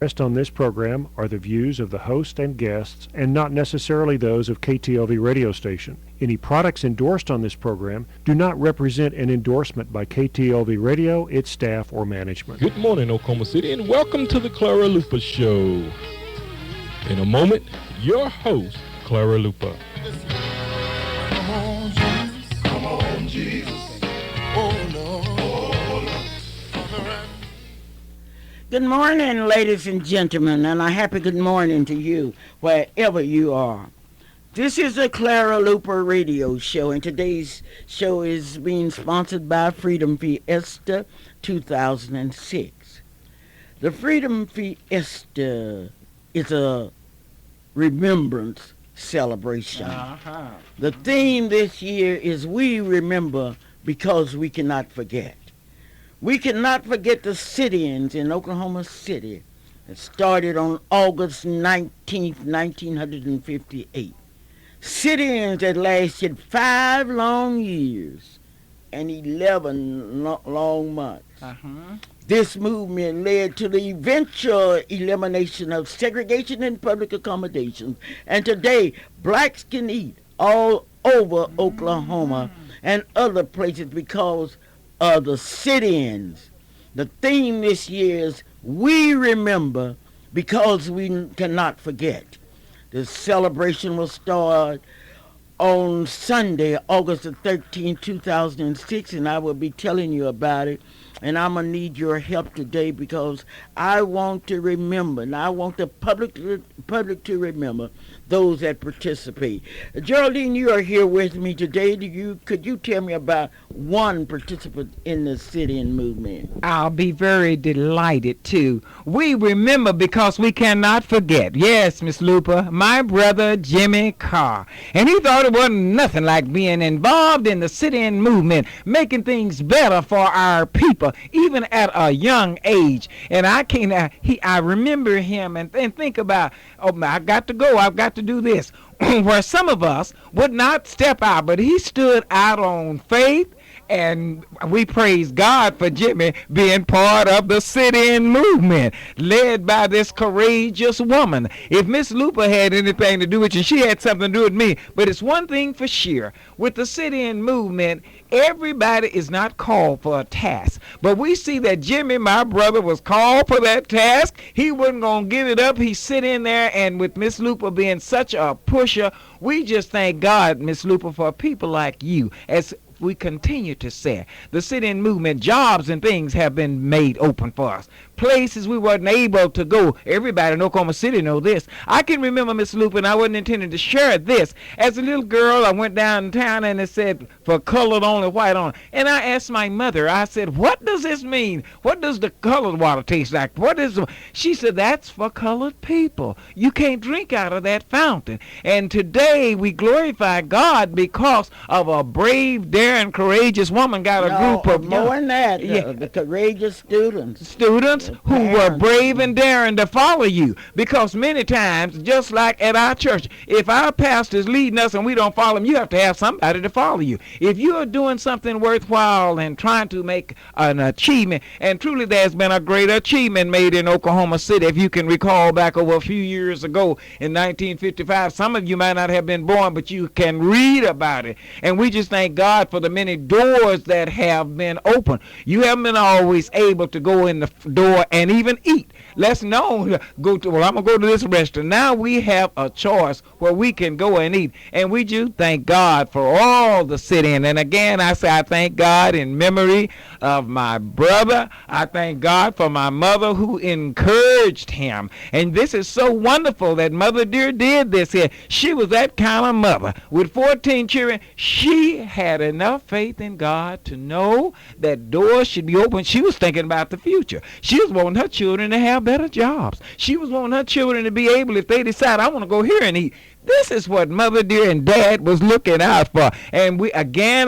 Expressed on this program are the views of the host and guests and not necessarily those of KTLV radio station. Any products endorsed on this program do not represent an endorsement by KTLV radio, its staff, or management. Good morning, Oklahoma City, and welcome to the Clara Luper Show. In a moment, your host, Clara Luper. Come on, Jesus. Come on, Jesus. Oh, Lord. Good morning, ladies and gentlemen, and a happy good morning to you, wherever you are. This is the Clara Luper radio show, and today's show is being sponsored by Freedom Fiesta 2006. The Freedom Fiesta is a remembrance celebration. The theme this year is We Remember Because We Cannot Forget. We cannot forget the sit-ins in Oklahoma City that started on August 19th, 1958. Sit-ins that lasted 5 long years and 11 long months. This movement led to the eventual elimination of segregation in public accommodations. And today, blacks can eat all over Oklahoma and other places because of the sit-ins. The theme this year is We Remember Because We Cannot Forget. The celebration will start on Sunday, August the 13th, 2006, and I will be telling you about it. And I'm going to need your help today because I want to remember, and I want the public to remember those that participate. Geraldine, you are here with me today. Could you tell me about one participant in the sit-in movement? I'll be very delighted to. We remember because we cannot forget. Yes, Miss Luper, my brother Jimmy Carr. And he thought it wasn't nothing like being involved in the sit-in movement, making things better for our people, even at a young age. And I remember him and think about, I got to go, I've got to do this. Where some of us would not step out, but he stood out on faith. And we praise God for Jimmy being part of the sit-in movement, led by this courageous woman. If Miss Luper had anything to do with you, she had something to do with me. But it's one thing for sure. With the sit-in movement, everybody is not called for a task. But we see that Jimmy, my brother, was called for that task. He wasn't going to give it up. He sit in there, and with Miss Luper being such a pusher, we just thank God, Miss Luper, for people like you. As we continue to say, the sit-in movement, jobs and things have been made open for us. Places we weren't able to go. Everybody in Oklahoma City know this. I can remember, Miss Luper, and I wasn't intending to share this. As a little girl, I went downtown and it said, for colored only, white only. And I asked my mother, I said, what does this mean? What does the colored water taste like? She said, that's for colored people. You can't drink out of that fountain. And today we glorify God because of a brave, daring, courageous woman got a group of more than that, the courageous students who were brave and daring to follow you. Because many times, just like at our church, if our pastor's leading us and we don't follow him, you have to have somebody to follow you. If you are doing something worthwhile and trying to make an achievement, and truly there's been a great achievement made in Oklahoma City, if you can recall back over a few years ago in 1955, some of you might not have been born, but you can read about it. And we just thank God for the many doors that have been opened. You haven't been always able to go in the door and even eat. Let's know, I'm going to go to this restaurant. Now we have a choice where we can go and eat. And we do thank God for all the sit-in. And again, I say I thank God in memory of my brother. I thank God for my mother who encouraged him. And this is so wonderful that Mother Dear did this here. She was that kind of mother. With 14 children, she had enough faith in God to know that doors should be open. She was thinking about the future. She was wanting her children to have better jobs. She was wanting her children to be able, if they decide, I want to go here and eat, This is what Mother dear and Dad was looking out for. And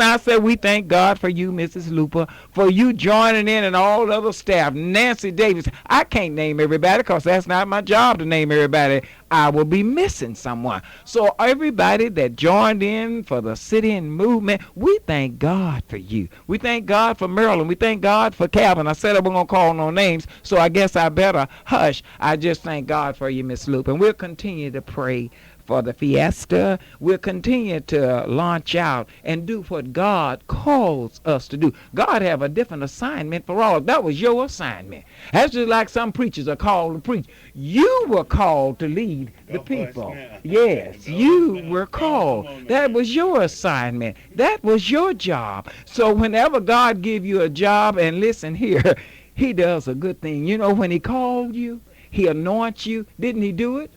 I said we thank God for you, Mrs. Luper, for you joining in and all the other staff. Nancy Davis. I can't name everybody because that's not my job to name everybody. I will be missing someone. So everybody that joined in for the sit-in movement, we thank God for you. We thank God for Maryland. We thank God for Calvin. I said I wasn't going to call no names, so I guess I better hush. I just thank God for you, Miss Lupe. And we'll continue to pray for the fiesta. We'll continue to launch out and do what God calls us to do. God have a different assignment for all. That was your assignment. That's just like some preachers are called to preach. You were called to lead the people. Yes, you were called. That was your assignment. That was your job. So whenever God give you a job, and listen here, he does a good thing. You know, when he called you, he anoints you. Didn't he do it?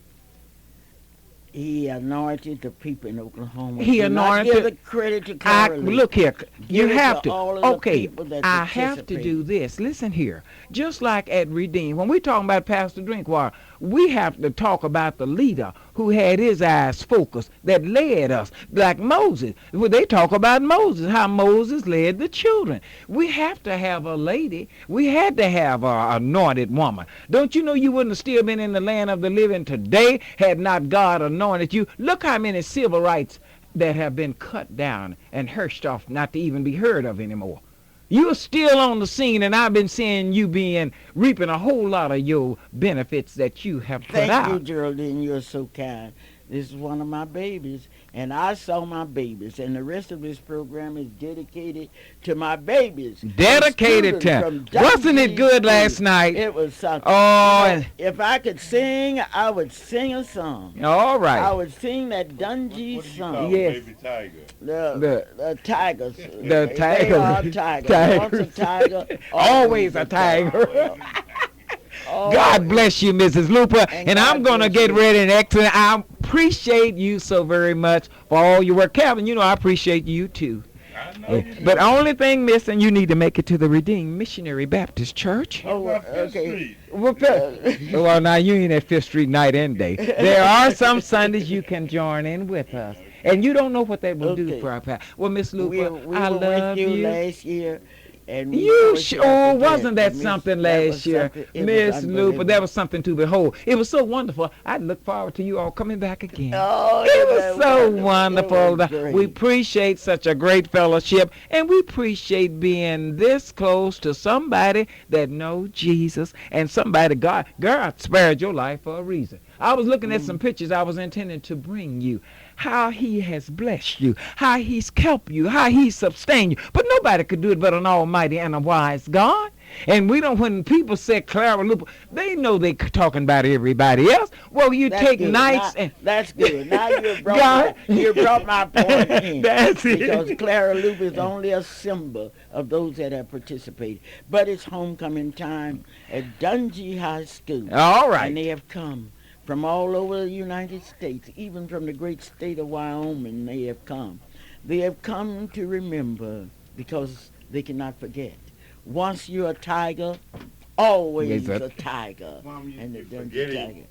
He anointed the people in Oklahoma. He Do not anointed. give the credit to Clara. Look here. You Give it have to to. all of the Okay, people that I have to do participate. this. Listen here. Just like at Redeem, when we talking about Pastor Drinkwater, we have to talk about the leader who had his eyes focused, that led us, like Moses. Well, they talk about Moses, how Moses led the children. We have to have a lady. We had to have an anointed woman. Don't you know you wouldn't have still been in the land of the living today had not God anointed you? Look how many civil rights that have been cut down and hushed off, not to even be heard of anymore. You're still on the scene, and I've been seeing you reaping a whole lot of your benefits that you have put out. Thank you, Geraldine. You're so kind. This is one of my babies, and I saw my babies, and the rest of this program is dedicated to my babies. Dedicated to. Wasn't it good last night? It was something. Oh, You know, if I could sing, I would sing a song. all I right. would sing that Dungy song. Yes. Baby tiger. The tigers. The They tiger. are tigers. Once a tiger, Always a tiger. God bless you, Mrs. Luper. And I'm God going to bless get you. ready and excellent. I appreciate you so very much for all your work. Calvin, you know I appreciate you too. I know. But only thing missing, you need to make it to the Redeemed Missionary Baptist Church. Oh, About Fifth okay. Street. Well, now you ain't at Fifth Street night and day. There are some Sundays you can join in with us. And you don't know what that will do Okay. for our pastor. Well, Miss We Luper, were I with love you you. last year. And we You always sure got to wasn't get- that Miss- something that last was year, something- it was Miss Luper? unbelievable. That was something to behold. It was so wonderful. I look forward to you all coming back again. Oh, It was so It wonderful. was great. We appreciate such a great fellowship, and we appreciate being this close to somebody that knows Jesus and somebody God spared your life for a reason. I was looking at some pictures I was intending to bring you. How he has blessed you, how he's kept you, how he's sustained you. But nobody could do it but an almighty and a wise God. And we don't, when people say Clara Luper, they know they talking about everybody else. Well, you That's take good. nights Now- and... That's good. Now God. you brought my point in. That's it. Because Clara Loop is only a symbol of those that have participated. But it's homecoming time at Dungy High School. All right. And they have come from all over the United States, even from the great state of Wyoming, they have come. They have come to remember because they cannot forget. Once you're a tiger, always Yes, sir. a tiger. Mom, you- And the you Dungy forgetting- tiger.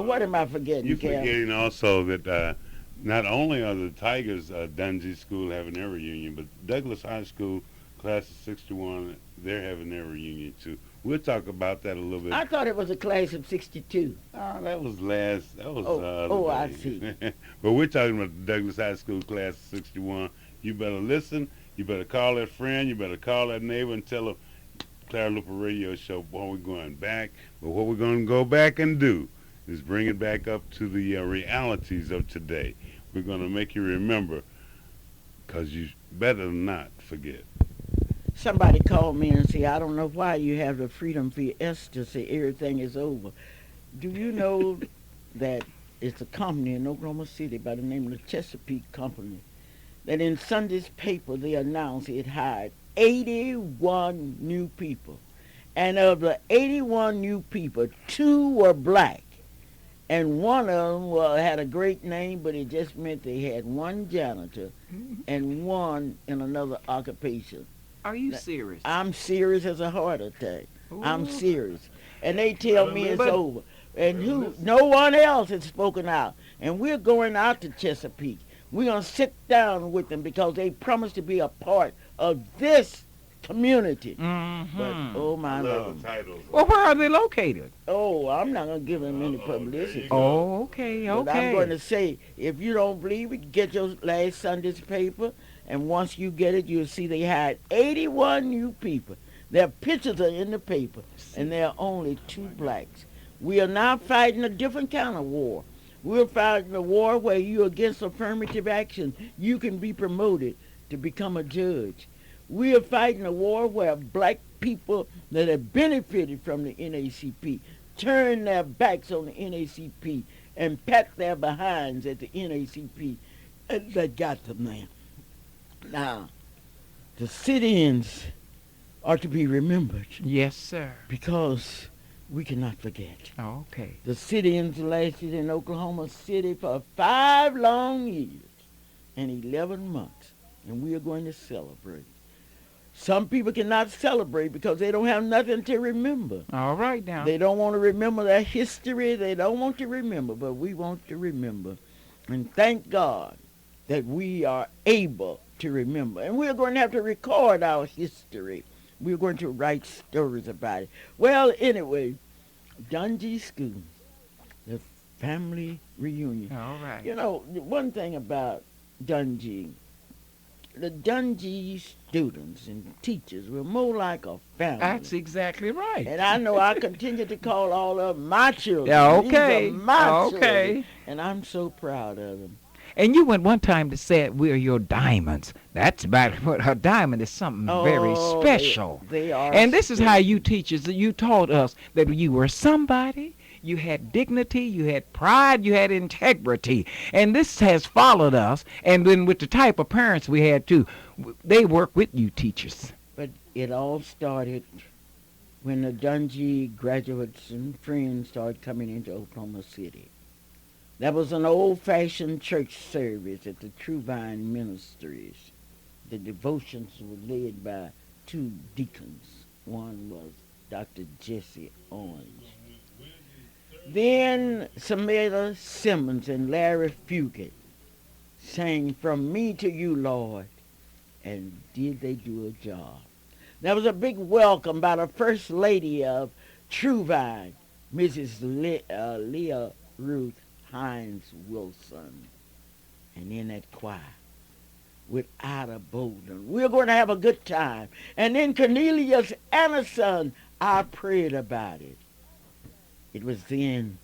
What am I forgetting, You're Cal? forgetting also that not only are the Tigers Dungy School having their reunion, but Douglas High School, class of 61, they're having their reunion too. We'll talk about that a little bit. I thought it was a class of 62. That was last. That was. Oh, I day. see. But we're talking about the Douglas High School class of 61. You better listen. You better call that friend. You better call that neighbor and tell them Clara Luper Radio Show. Boy, we're going back. But what we're going to go back and do is bring it back up to the realities of today. We're going to make you remember, because you better not forget. Somebody called me and said, I don't know why you have the freedom for us to say everything is over. Do you know that it's a company in Oklahoma City by the name of the Chesapeake Company, that in Sunday's paper they announced it hired 81 new people. And of the 81 new people, 2 were black. And one of them had a great name, but it just meant they had one janitor and one in another occupation. Are you serious? I'm serious as a heart attack. I'm Ooh. serious. And they tell me it's But- over. And no one else has spoken out. And we're going out to Chesapeake. We're going to sit down with them because they promised to be a part of this community. But, oh, I my love Lord. the titles. Well, where are they located? Oh, I'm not going to give them any publicity. Oh, okay, But I'm going okay. to say, if you don't believe it, get your last Sunday's paper, and once you get it, you'll see they hired 81 new people. Their pictures are in the paper, and there are only 2 blacks. We are now fighting a different kind of war. We're fighting a war where you're against affirmative action. You can be promoted to become a judge. We are fighting a war where black people that have benefited from the NACP turn their backs on the NACP and pat their behinds at the NACP that got them there. Now, the sit-ins are to be remembered Yes, sir. because we cannot forget. Okay. The sit-ins lasted in Oklahoma City for 5 long years and 11 months, and we are going to celebrate. Some people cannot celebrate because they don't have nothing to remember. All right now. They don't want to remember their history. They don't want to remember, but we want to remember. And thank God that we are able to remember. And we're going to have to record our history. We're going to write stories about it. Well, anyway, Dungy School, the family reunion. All right. You know, one thing about Dungy, the Dungy students and teachers were more like a family. That's exactly right. And I know I continue to call all of them my children. Yeah, okay. These are my Okay. children. And I'm so proud of them. And you went one time to say we're your diamonds. That's about what a diamond is, something very Oh, special. They are. And this is how you teachers, you taught us that you were somebody, you had dignity, you had pride, you had integrity. And this has followed us. And then with the type of parents we had too, they work with you teachers. But it all started when the Dungy graduates and friends started coming into Oklahoma City. That was an old-fashioned church service at the True Vine Ministries. The devotions were led by 2 deacons. One was Dr. Jesse Owens. Then Samantha Simmons and Larry Fugate sang From Me to You, Lord, and did they do a job. There was a big welcome by the First Lady of True Vine, Mrs. Leah Ruth Hines Wilson, and in that choir with Ida Bolden. We're going to have a good time. And then Cornelius Anderson, I prayed about it. It was then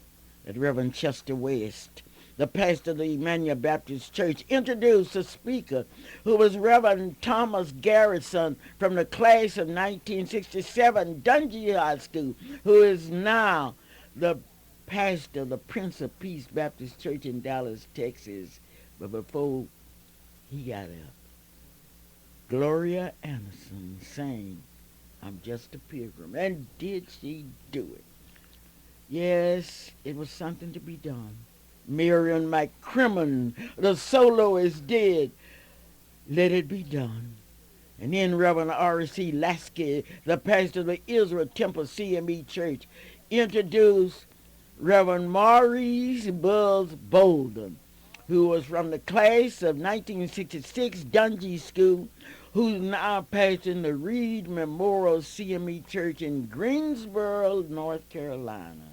that Reverend Chester West, the pastor of the Emmanuel Baptist Church, introduced a speaker who was Reverend Thomas Garrison from the class of 1967 Dungy High School, who is now the pastor of the Prince of Peace Baptist Church in Dallas, Texas. But before he got up, Gloria Anderson sang, I'm Just a Pilgrim. And did she do it? Yes, it was something to be done. Miriam McCrimmon, the soloist, did. Let it be done. And then Reverend R.C. Lasky, the pastor of the Israel Temple CME Church, introduced Reverend Maurice Buzz Bolden, who was from the class of 1966 Dungy School, who's now pastoring the Reed Memorial CME Church in Greensboro, North Carolina.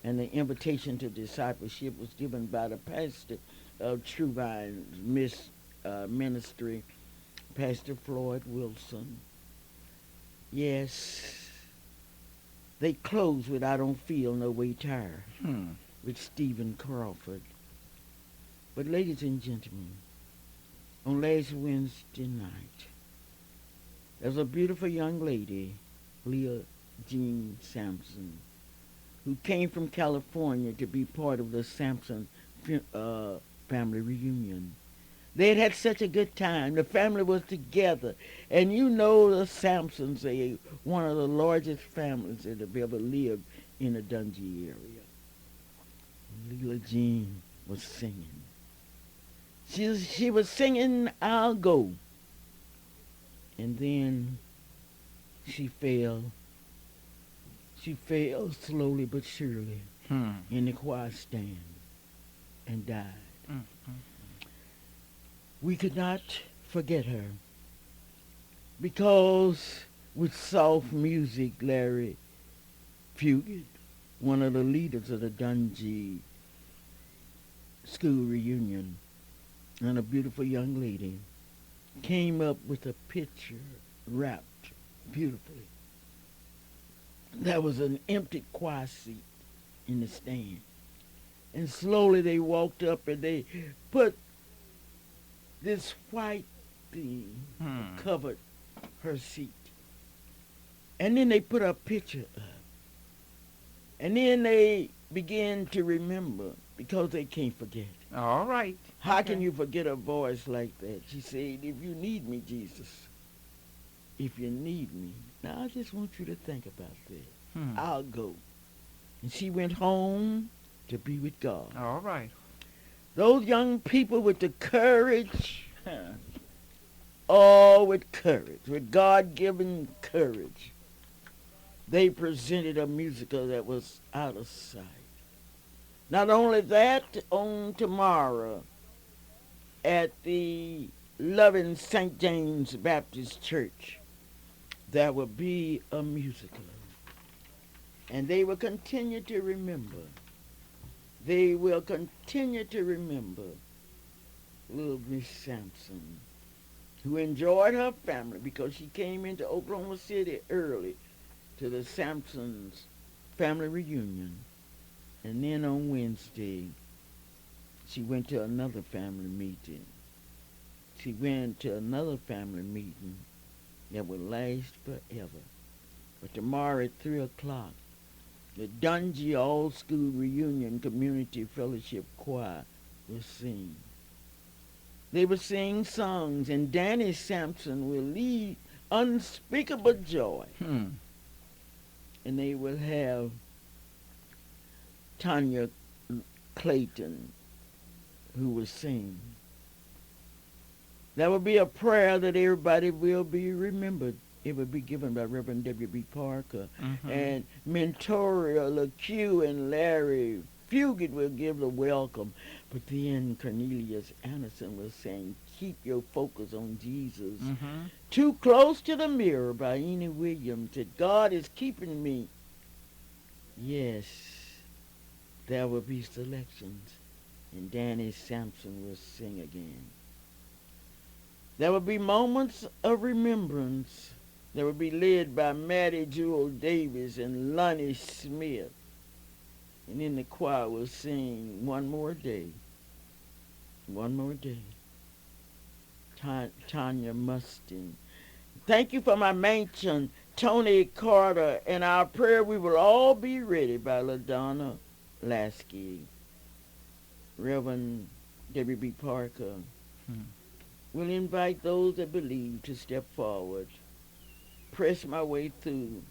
And the invitation to discipleship was given by the pastor of True Vine's ministry, Pastor Floyd Wilson. Yes, they closed with I Don't Feel No Way Tired with Stephen Crawford. But ladies and gentlemen, on last Wednesday night, there was a beautiful young lady, Leah Jean Sampson, who came from California to be part of the Sampson family reunion. They had had such a good time. The family was together. And you know the Sampsons are one of the largest families that have ever lived in the Dungy area. Leela Jean was singing. She was singing I'll Go. And then she fell. She fell slowly but surely in the choir stand. and died. Mm. We could not forget her because with soft music, Larry Fugit, one of the leaders of the Dungy school reunion, and a beautiful young lady, came up with a picture wrapped beautifully. There was an empty choir seat in the stand. And slowly they walked up and they put this white thing covered her seat. And then they put a picture up. And then they began to remember because they can't forget. All right. How Okay. can you forget a voice like that? She said, if you need me, Jesus, if you need me. Now, I just want you to think about that. I'll go. And she went home to be with God. All right. Those young people with the courage, all with courage, with God-given courage, they presented a musical that was out of sight. Not only that, on tomorrow at the Loving St. James Baptist Church, there will be a musical. And they will continue to remember. They will continue to remember little Miss Sampson, who enjoyed her family because she came into Oklahoma City early to the Sampsons family reunion. And then on Wednesday, she went to another family meeting. She went to another family meeting that will last forever. But tomorrow at 3 o'clock, the Dungy All School Reunion Community Fellowship Choir will sing. They will sing songs, and Danny Sampson will lead Unspeakable Joy. And they will have Tanya Clayton, who will sing. There will be a prayer that everybody will be remembered. It will be given by Reverend W.B. Parker. And Mentoria LaQ and Larry Fugit will give the welcome. But then Cornelius Anderson will sing, Keep Your Focus on Jesus. Too Close to the Mirror by Enid Williams. That God is keeping me. Yes, there will be selections. And Danny Sampson will sing again. There will be moments of remembrance that will be led by Maddie Jewel Davis and Lonnie Smith. And then the choir will sing One More Day. One More Day. Tanya Mustin. Thank you for my mention, Tony Carter, and our prayer we will all be ready by LaDonna Lasky. Reverend W.B. Parker will invite those that believe to step forward. Press My Way Through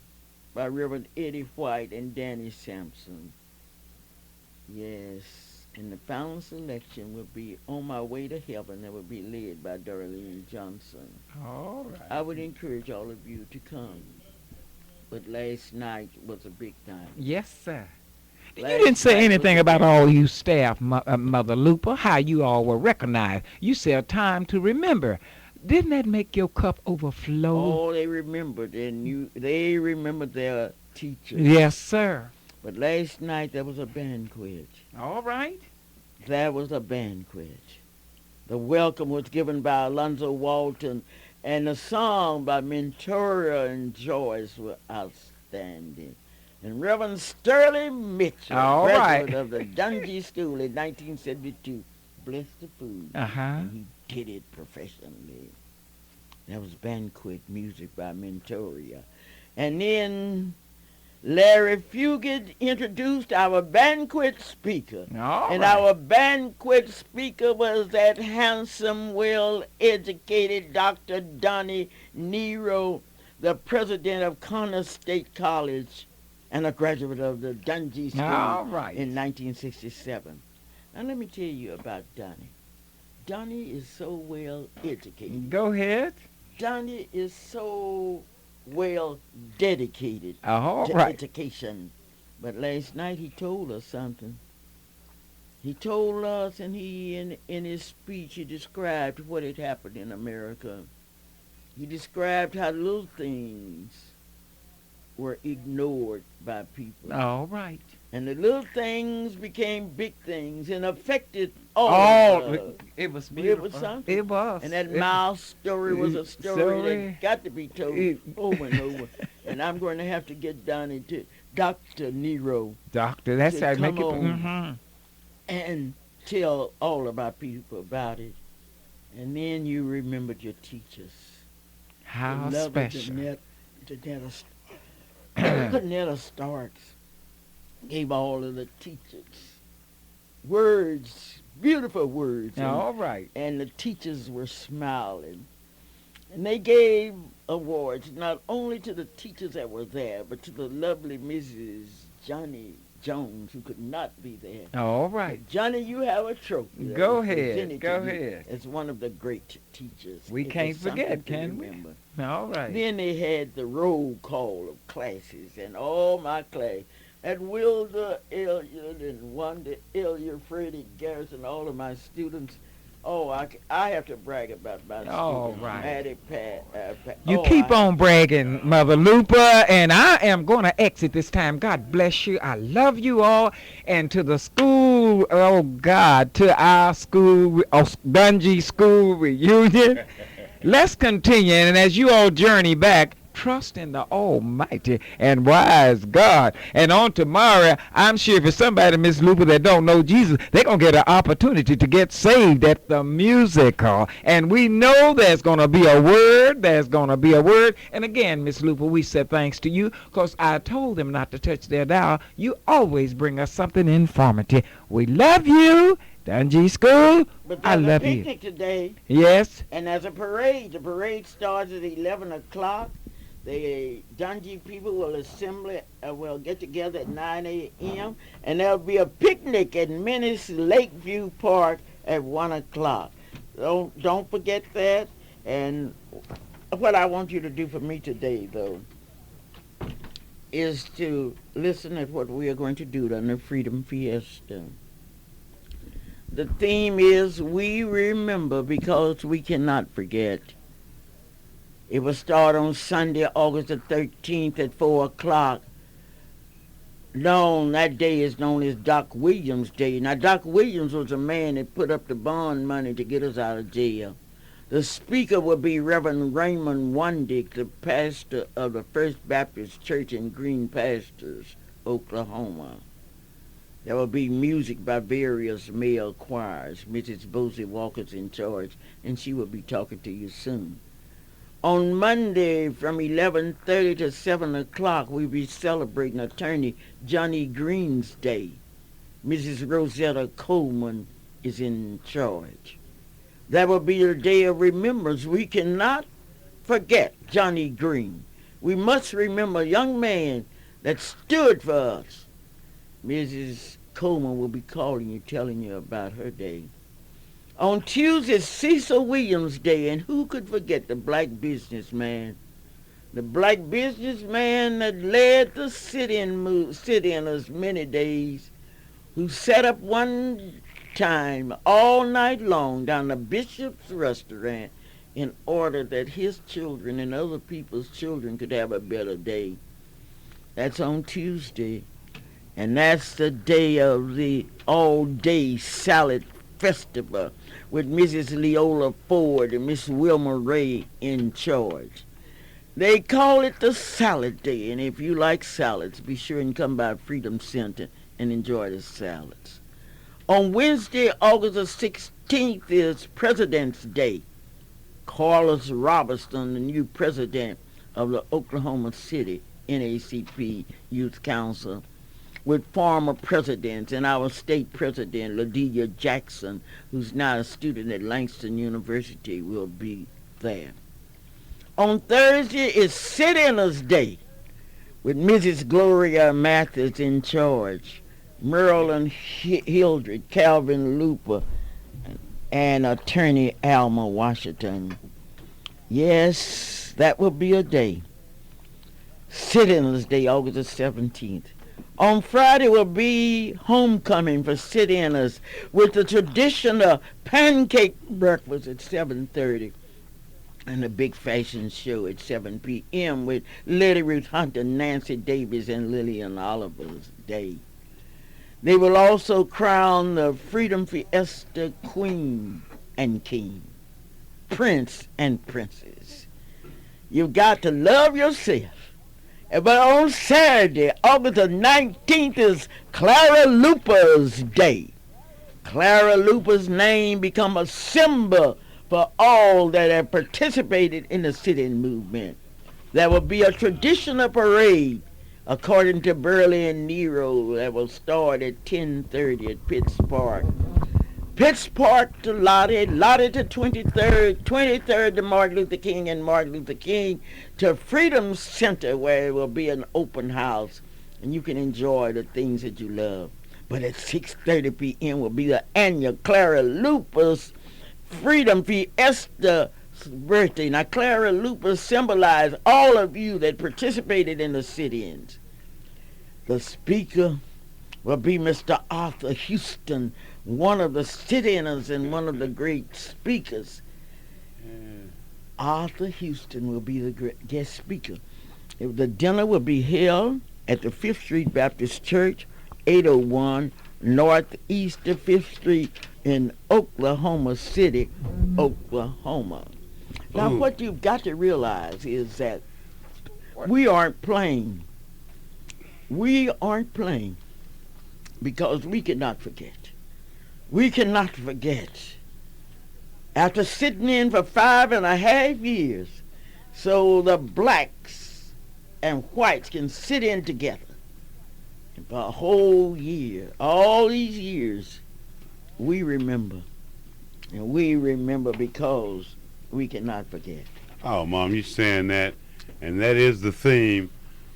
by Reverend Eddie White and Danny Sampson. Yes, and the final selection will be On My Way to Heaven that will be led by Darlene Johnson. All right. I would encourage all of you to come. But last night was a big night. Yes, sir. You Last didn't say night was anything a about big all you staff, Mother Luper, how you all were recognized. You said time to remember. Didn't that make your cup overflow? Oh, they remembered, and they remembered their teachers. Yes, sir. But last night there was a banquet. All right. There was a banquet. The welcome was given by Alonzo Walton, and the song by Mentoria and Joyce were outstanding. And Reverend Sterling Mitchell, All graduate right. of the Dungy School in 1972, blessed the food. And he did it professionally. That was banquet music by Mentoria. And then Larry Fugit introduced our banquet speaker. All And right. our banquet speaker was that handsome, well-educated Dr. Donnie Nero, the president of Connor State College and a graduate of the Dungy School All right. in 1967. Now let me tell you about Donnie. Donnie is so well educated. Go ahead. Donnie is so well dedicated All to right. education. But last night he told us something. He told us, and in his speech, he described what had happened in America. He described how little things were ignored by people. All right. And the little things became big things and affected all of us. It was It beautiful. was something. It was. And that mouse story was a story that got to be told over and over. And I'm going to have to get down into Dr. Nero Doctor, that's to how I make it. come and tell all of our people about it. And then you remembered your teachers. How The love of special. Netta Starks gave all of the teachers words, beautiful words. All right. And the teachers were smiling. And they gave awards not only to the teachers that were there, but to the lovely Mrs. Johnny Jones, who could not be there. All right. Johnny, you have a trophy. that Go was ahead. presented Go to you ahead. as one of the great teachers. We It was can't something forget, to can we? remember. All right. Then they had the roll call of classes, and all my class, at Wilder Elliott and Wanda Elliott, Freddie Garrison, all of my students. Oh, I have to brag about my All students. right. Maddie, Pat. You keep on bragging, Mother Luper, and I am going to exit this time. God bless you. I love you all. And to the school, oh God, to our school, Dungy School reunion, let's continue. And as you all journey back, trust in the almighty and wise God. And on tomorrow, I'm sure if it's somebody, Miss Luper, that don't know Jesus, they're going to get an opportunity to get saved at the music hall. And we know there's going to be a word. There's going to be a word. And again, Miss Luper, we said thanks to you because I told them not to touch their dial. You always bring us something informative. We love you. Dungy School, But I there's love a you. picnic today, Yes. and there's a parade. The parade starts at 11 o'clock. The Dungy people will get together at 9 a.m., and there'll be a picnic at Menace Lakeview Park at 1 o'clock. Don't forget that. And what I want you to do for me today, though, is to listen at what we are going to do on the Freedom Fiesta. The theme is We Remember Because We Cannot Forget. It will start on Sunday, August the 13th at 4 o'clock. That day is known as Doc Williams Day. Now, Doc Williams was a man that put up the bond money to get us out of jail. The speaker will be Reverend Raymond Wondick, the pastor of the First Baptist Church in Green Pastures, Oklahoma. There will be music by various male choirs. Mrs. Bosie Walker's in charge, and she will be talking to you soon. On Monday from 11:30 to 7 o'clock, we'll be celebrating Attorney Johnny Green's Day. Mrs. Rosetta Coleman is in charge. That will be the day of remembrance. We cannot forget Johnny Green. We must remember a young man that stood for us. Mrs. Coleman will be calling you, telling you about her day. On Tuesday, Cecil Williams Day, and who could forget the black businessman? The black businessman that led the sit-inners many days, who sat up one time all night long down the Bishop's restaurant in order that his children and other people's children could have a better day. That's on Tuesday. And that's the day of the all-day salad festival with Mrs. Leola Ford and Miss Wilma Ray in charge. They call it the Salad Day, and if you like salads, be sure and come by Freedom Center and enjoy the salads. On Wednesday, August the 16th is President's Day. Carlos Robertson, the new president of the Oklahoma City NAACP Youth Council, with former presidents and our state president, Ladelia Jackson, who's now a student at Langston University, will be there. On Thursday is Sit-Inners Day, with Mrs. Gloria Mathis in charge, Marilyn Hildred, Calvin Luper, and Attorney Alma Washington. Yes, that will be a day. Sit-Inners Day, August the 17th. On Friday will be homecoming for sit-inners with the traditional pancake breakfast at 7:30 and a big fashion show at 7 p.m. with Lady Ruth Hunter, Nancy Davis, and Lillian Oliver's Day. They will also crown the Freedom Fiesta Queen and King, Prince and Princess. You've got to love yourself. But on Saturday, August the 19th, is Clara Luper's Day. Clara Luper's name become a symbol for all that have participated in the sit-in movement. There will be a traditional parade, according to Burley and Nero, that will start at 10:30 at Pitts Park. Pitts Park to Lottie, Lottie to 23rd to Martin Luther King, and Martin Luther King to Freedom Center, where it will be an open house and you can enjoy the things that you love. But at 6:30 p.m. will be the annual Clara Luper's Freedom Fiesta birthday. Now, Clara Luper symbolized all of you that participated in the sit-ins. The speaker will be Mr. Arthur Houston, one of the sit-inners and one of the great speakers. Arthur Houston will be the guest speaker. The dinner will be held at the 5th Street Baptist Church, 801 Northeast of 5th Street in Oklahoma City, Oklahoma. Now, what you've got to realize is that we aren't playing. We aren't playing because we cannot forget. We cannot forget. After sitting in for 5.5 years, so the blacks and whites can sit in together. And for a whole year, all these years, we remember. And we remember because we cannot forget. Oh, Mom, you're saying that, and that is the theme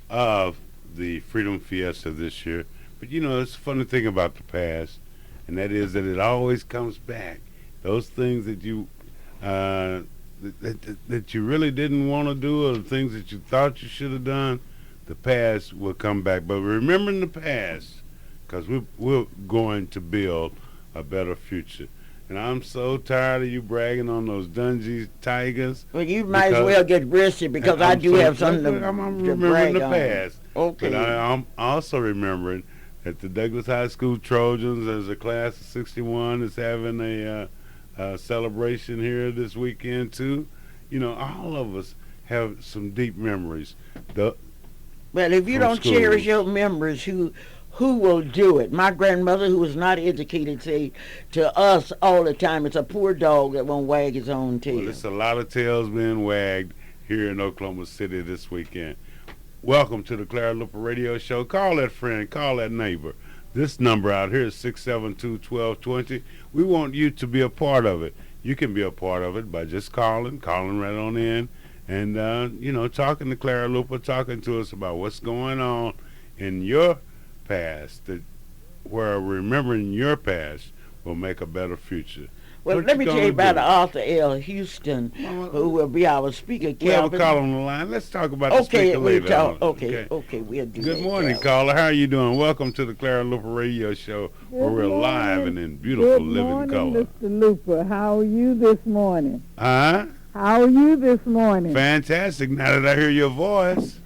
of the Freedom Fiesta this year. But, you know, it's a funny thing about the past, and that is that it always comes back. Those things that you that you really didn't want to do, or the things that you thought you should have done, the past will come back. But remembering the past, because we're going to build a better future. And I'm so tired of you bragging on those Dungy Tigers. Well, you might as well get rested because I do have something to remembering the past. Okay. But I'm also remembering that the Douglas High School Trojans, as a class of 61, is having a celebration here this weekend too. You know, all of us have some deep memories. Well, if you don't cherish your memories, who will do it? My grandmother, who was not educated, say to us all the time, it's a poor dog that won't wag his own tail. Well, it's a lot of tails being wagged here in Oklahoma City this weekend. Welcome to the Clara Luper Radio Show. Call that friend, call that neighbor. This number out here is 672-1220. We want you to be a part of it. You can be a part of it by just calling right on in, and, you know, talking to Clara Luper, talking to us about what's going on in your past, where remembering your past will make a better future. Well, let me tell you about Arthur L. Houston, who will be our speaker. We have a caller on the line. Let's talk about the speaker later on. Okay, we'll do that. Good morning, caller. How are you doing? Welcome to the Clara Luper Radio Show, where we're live and in beautiful living color. Good morning, Mr. Luper. How are you this morning? Huh? How are you this morning? Fantastic. Now that I hear your voice.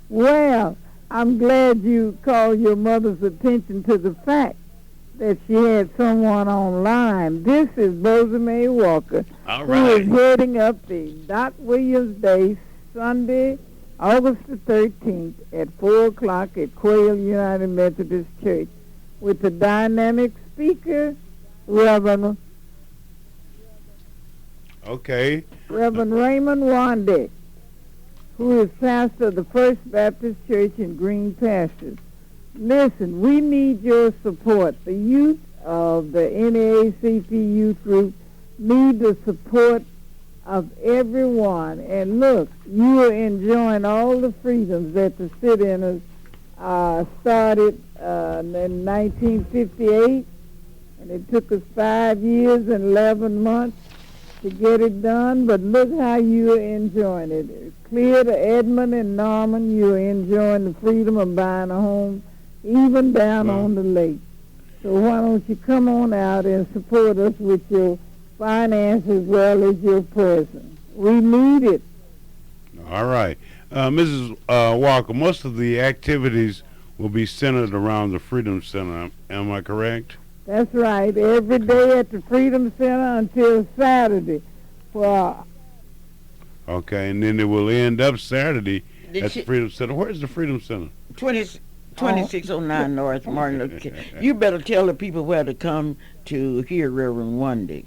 Well, I'm glad you called your mother's attention to the fact that she had someone online. This is Bosie Mae Walker, All who right. is heading up the Doc Williams Day, Sunday, August the 13th at 4 o'clock at Quail United Methodist Church with the dynamic speaker, Reverend Raymond Wandek, who is pastor of the First Baptist Church in Green Pastures. Listen, we need your support. The youth of the NAACP youth group need the support of everyone. And look, you are enjoying all the freedoms that the sit-inners started in 1958, and it took us 5 years and 11 months to get it done, but look how you're enjoying it. Clear to Edmond and Norman, you're enjoying the freedom of buying a home, even down on the lake. So why don't you come on out and support us with your finance as well as your presence? We need it. All right. Mrs. Walker, most of the activities will be centered around the Freedom Center. Am I correct? That's right. Every day at the Freedom Center until Saturday. Well, okay, and then it will end up Saturday at the Freedom Center. Where's the Freedom Center? 2609 North Martin Luther King. You better tell the people where to come to hear Reverend Lundy.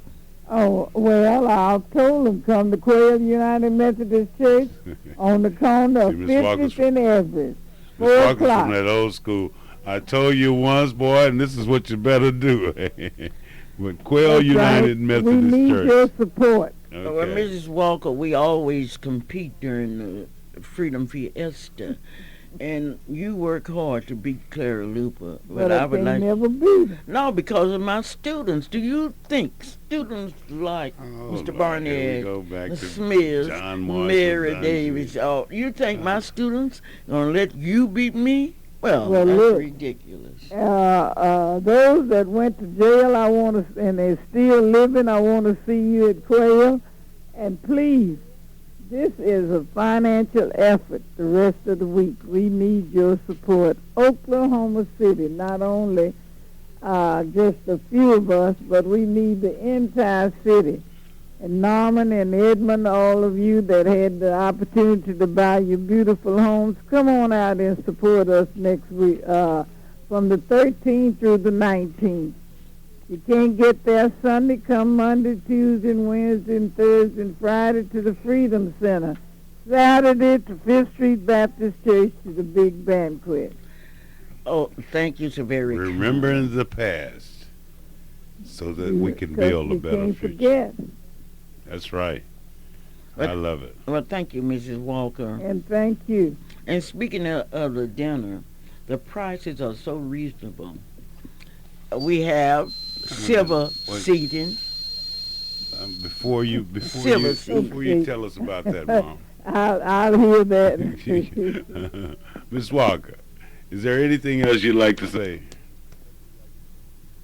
Oh, well, I've told them come to Quail United Methodist Church on the corner of 50th and Everett. 4 o'clock. o'clock. From that old school. I told you once, boy, and this is what you better do. With Quail That's United right. Methodist We need Church. your support. Okay. Well, Mrs. Walker, we always compete during the Freedom Fiesta. And you work hard to beat Clara Luper. But I would never beat her. No, because of my students. Do you think students like Mr. Barnett, the Smiths, Mary Davis, you think my students gonna let you beat me? Well, that's look, ridiculous. Those that went to jail, I want to, and they're still living, I want to see you at Quail. And please, this is a financial effort the rest of the week. We need your support. Oklahoma City, not only just a few of us, but we need the entire city. And Norman and Edmund, all of you that had the opportunity to buy your beautiful homes, come on out and support us next week from the 13th through the 19th. You can't get there Sunday, come Monday, Tuesday, and Wednesday, and Thursday, and Friday to the Freedom Center. Saturday to 5th Street Baptist Church to the big banquet. Oh, thank you so very much. Remembering the past so that we can build a better can't future. Forget. That's right. But, I love it. Well, thank you, Mrs. Walker. And thank you. And speaking of the dinner, the prices are so reasonable. We have silver seating. Before you tell us about that, Mom. I'll hear that. Miss Walker, is there anything else you'd like to say?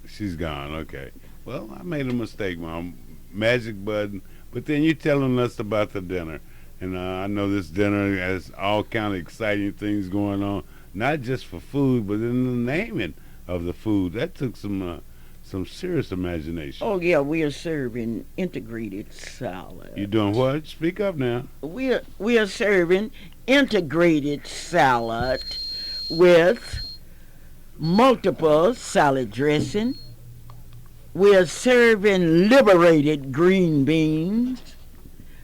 She's gone. Okay. Well, I made a mistake, Mom. Magic button. But then you're telling us about the dinner, and I know this dinner has all kind of exciting things going on, not just for food, but in the naming of the food. That took some serious imagination. Oh yeah, we are serving integrated salad. You doing what? Speak up now. We are serving integrated salad with multiple salad dressing. We are serving liberated green beans,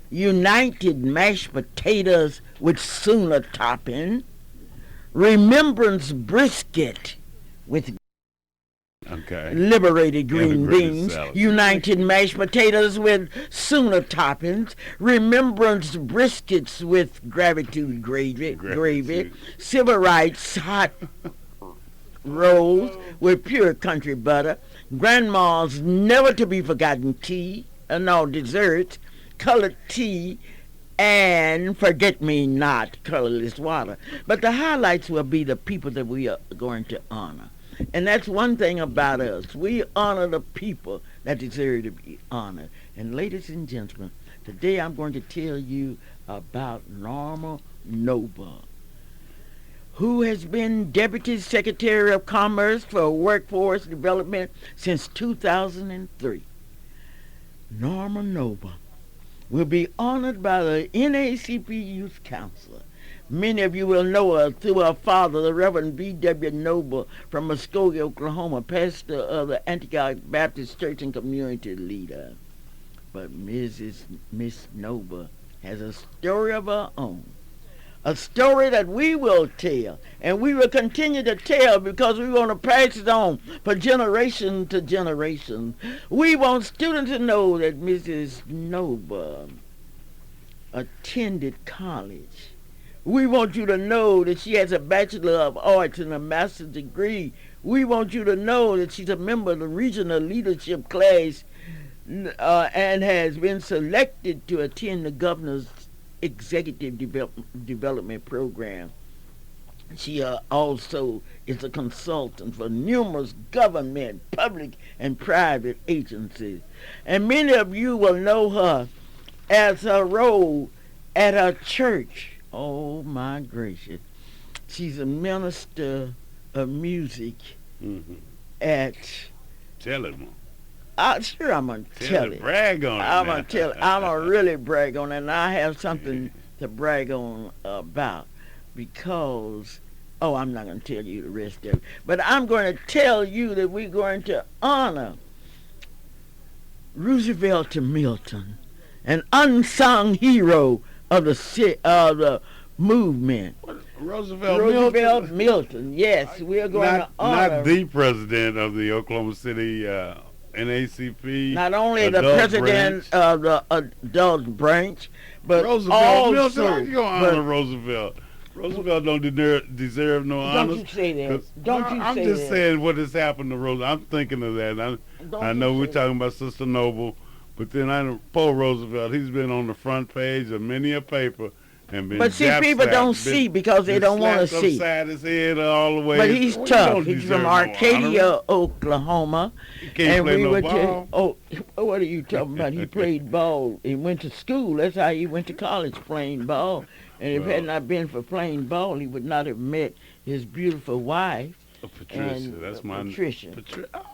united mashed potatoes with Sooner topping, remembrance brisket with liberated green beans, salad. united mashed potatoes with Sooner toppings, remembrance briskets with gratitude gravy, civil rights hot rolls with pure country butter, grandma's never to be forgotten tea, desserts, colored tea, and forget me not colorless water. But the highlights will be the people that we are going to honor. And that's one thing about us. We honor the people that deserve to be honored. And ladies and gentlemen, today I'm going to tell you about Norma Noble, who has been Deputy Secretary of Commerce for Workforce Development since 2003. Norma Noble will be honored by the NAACP Youth Council. Many of you will know her through her father, the Reverend B.W. Noble from Muskogee, Oklahoma, pastor of the Antioch Baptist Church and community leader. But Miss Noble has a story of her own. A story that we will tell, and we will continue to tell because we want to pass it on for generation to generation. We want students to know that Mrs. Noble attended college. We want you to know that she has a Bachelor of Arts and a Master's degree. We want you to know that she's a member of the regional leadership class and has been selected to attend the governor's executive development program. She also is a consultant for numerous government, public, and private agencies. And many of you will know her as her role at her church. Oh, my gracious. She's a minister of music Mm-hmm. at... Tell it, man. Sure, I'm going to tell it. Brag on it. I'm now. going to tell it. I'm going to really brag on it, and I have something to brag on about because... Oh, I'm not going to tell you the rest of it. But I'm going to tell you that we're going to honor Roosevelt to Milton, an unsung hero of the movement. Roosevelt Milton. Yes, we're going to honor. Not the president of the Oklahoma City NAACP. Not only the adult president branch. of the adult branch, but Roosevelt also. Milton. How you going to honor but- Roosevelt? Roosevelt don't deserve no honors. Don't you say that. 'Cause- Don't you I'm say just that. saying what has happened to Roosevelt. I'm thinking of that. I know we're talking about Sister Noble, but then I know Paul Roosevelt. He's been on the front page of many a paper and been. But see, people don't see because they don't want to see. Upside his head all the way. But he's Well, you tough. don't He's deserve from no Arcadia, honor. Oklahoma. He can't play no ball. What are you talking about? He played ball. He went to school. That's how he went to college, playing ball. And if it had not been for playing ball, he would not have met his beautiful wife. Patricia, and, that's my Patricia.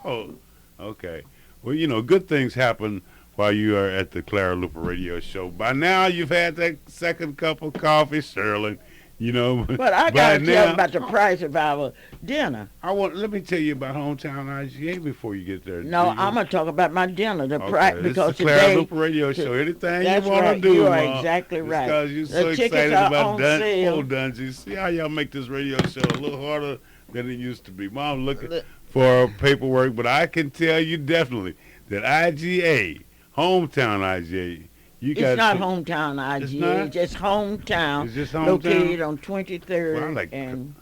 Oh, okay. Well, you know, good things happen while you are at the Clara Luper Radio Show. By now, you've had that second cup of coffee, Sterling. You know, But I by got to tell now- you about the price of our dinner. Let me tell you about Hometown IGA before you get there. No, Do you? I'm going to talk about my dinner. The Okay, price this because is the Clara today. Luper Radio Show. Anything That's you want right. to do, You are Ma, exactly right. Because you're The so tickets excited are about on sale. old Dungeons. See how y'all make this radio show a little harder than it used to be. Mom looking for paperwork, but I can tell you definitely that IGA, Hometown IGA, you got It's not hometown IGA. It's not? It's just hometown. It's just hometown? Located on 23rd Well, I like and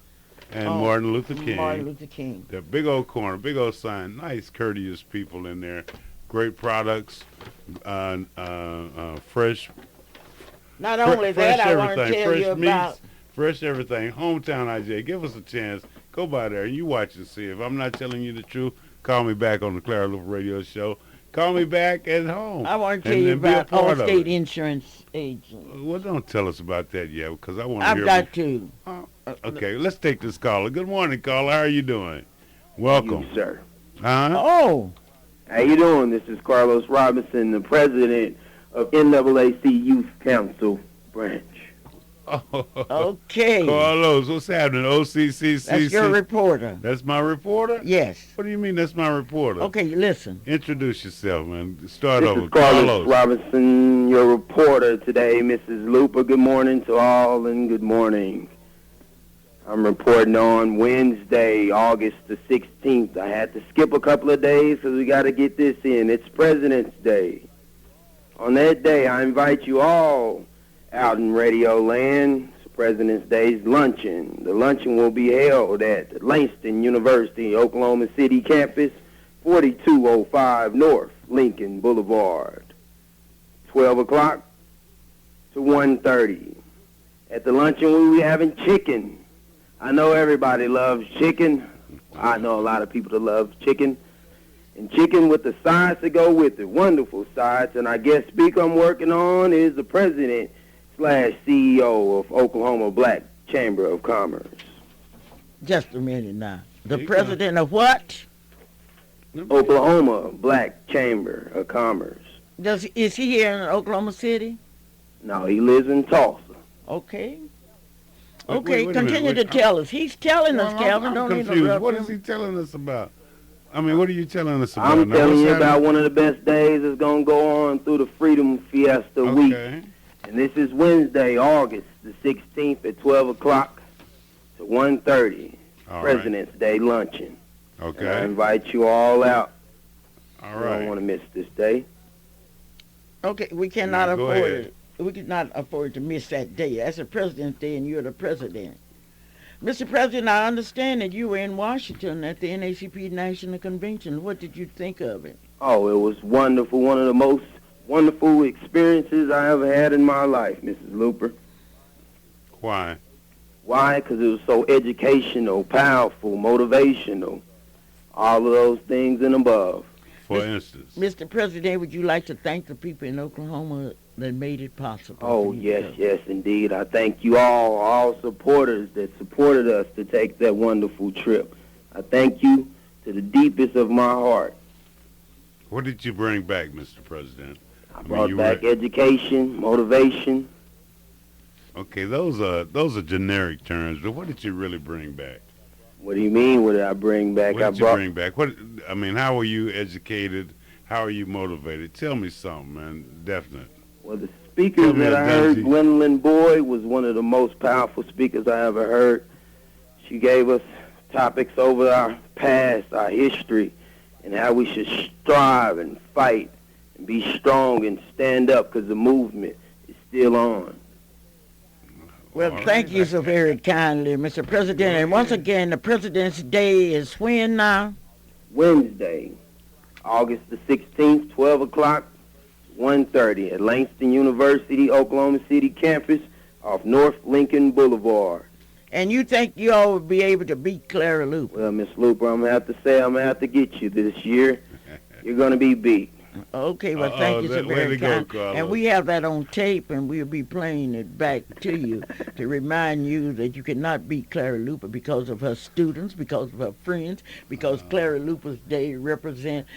Martin Luther King. Martin Luther King. The big old corner, big old sign, nice, courteous people in there, great products, fresh. Not only that, I want to everything, tell fresh you meats, about. fresh everything. Hometown IJ, give us a chance. Go by there and you watch and see. If I'm not telling you the truth, call me back on the Clara Luper Radio Show. Call me back at home. I want to tell and you then be a about part of Allstate it. Insurance Agent. Well, don't tell us about that yet, because I want to I've hear. got to. Okay, let's take this caller. Good morning, caller. How are you doing? Welcome. You, sir. Huh? Oh, How you doing? This is Carlos Robinson, the president of NAAC Youth Council branch. okay. Carlos, what's happening? OCCC. That's your reporter. That's my reporter? Yes. What do you mean that's my reporter? Okay, listen. Introduce yourself, man. Start This over. is Carlos Robinson, your reporter today. Mrs. Luper, good morning to all, and good morning. I'm reporting on Wednesday, August the 16th. I had to skip a couple of days because we got to get this in. It's President's Day. On that day, I invite you all out in Radio Land. It's President's Day's luncheon. The luncheon will be held at Langston University, Oklahoma City campus, 4205 North Lincoln Boulevard. 12 o'clock to 1:30. At the luncheon, we'll be having chicken. I know everybody loves chicken. I know a lot of people that love chicken. And chicken with the sides to go with it. Wonderful sides. And our guest speaker I'm working on is the president / CEO of Oklahoma Black Chamber of Commerce. Just a minute now. The There you president of what? Oklahoma Black Chamber of Commerce. Is he here in Oklahoma City? No, he lives in Tulsa. Okay. Wait, Okay, wait a continue minute, to tell us. He's telling us, Calvin. I'm Don't confused. interrupt What him. is he telling us about? I mean, what are you telling us about? I'm Now, telling what's you about happening? one of the best days that's going to go on through the Freedom Fiesta week. Okay. And this is Wednesday, August the 16th at 12 o'clock to 1:30. All right. President's Day luncheon. And I Okay. invite you all out. All You don't right. want to miss this day. Okay, we cannot Yeah, go afford ahead. it. We cannot afford to miss that day. That's the President's Day, and you're the president. Mr. President, I understand that you were in Washington at the NAACP National Convention. What did you think of it? Oh, it was wonderful. One of the most wonderful experiences I ever had in my life, Mrs. Luper. Why? Why? Because it was so educational, powerful, motivational, all of those things and above. For instance. Mr. President, would you like to thank the people in Oklahoma that made it possible? Oh, yes, yes, indeed. I thank you all supporters that supported us to take that wonderful trip. I thank you to the deepest of my heart. What did you bring back, Mr. President? I brought back education, motivation. Okay, those are generic terms, but what did you really bring back? What do you mean? What did I bring back? What did you bring back? How were you educated? How are you motivated? Tell me something, man. Definite. Well, the speakers that I heard, Gwendolyn Boyd was one of the most powerful speakers I ever heard. She gave us topics over our past, our history, and how we should strive and fight and be strong and stand up because the movement is still on. Well, thank you so very kindly, Mr. President. And once again, the President's Day is when now? Wednesday, August the 16th, 12 o'clock, 1:30 at Langston University, Oklahoma City campus off North Lincoln Boulevard. And you think you all will be able to beat Clara Luper? Well, Miss Luper, I'm going to have to say I'm going to have to get you this year. You're going to be beat. Okay, well, thank you so very kind. And we have that on tape, and we'll be playing it back to you to remind you that you cannot beat Clara Luper because of her students, because of her friends, because Clara Luper's Day represents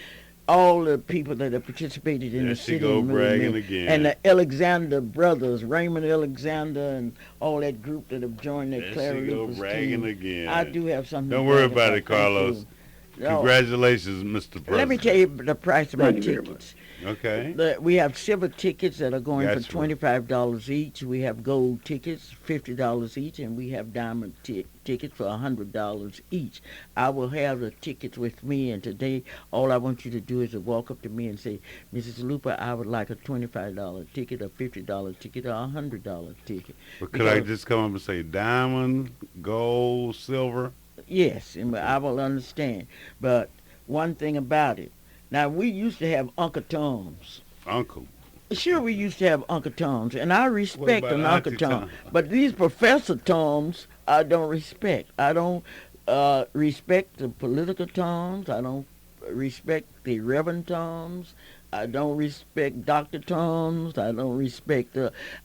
all the people that have participated in the city movement, again. And the Alexander brothers, Raymond Alexander, and all that group that have joined that Clara Luper's team. Again. I do have something. Don't worry about it, Carlos. Congratulations, Mr. President. Let me tell you the price of my tickets. Okay. We have silver tickets that are going for $25 each. We have gold tickets, $50 each, and we have diamond tickets for $100 each. I will have the tickets with me, and today all I want you to do is to walk up to me and say, Mrs. Luper, I would like a $25 ticket, a $50 ticket, or a $100 ticket. But could I just come up and say diamond, gold, silver? Yes, and I will understand. But one thing about it, now we used to have Uncle Toms. Uncle? Sure, we used to have Uncle Toms, and I respect an Uncle Tom. But these Professor Toms, I don't respect. I don't respect the political Toms. I don't respect the Reverend Toms. I don't respect Dr. Toms. I don't respect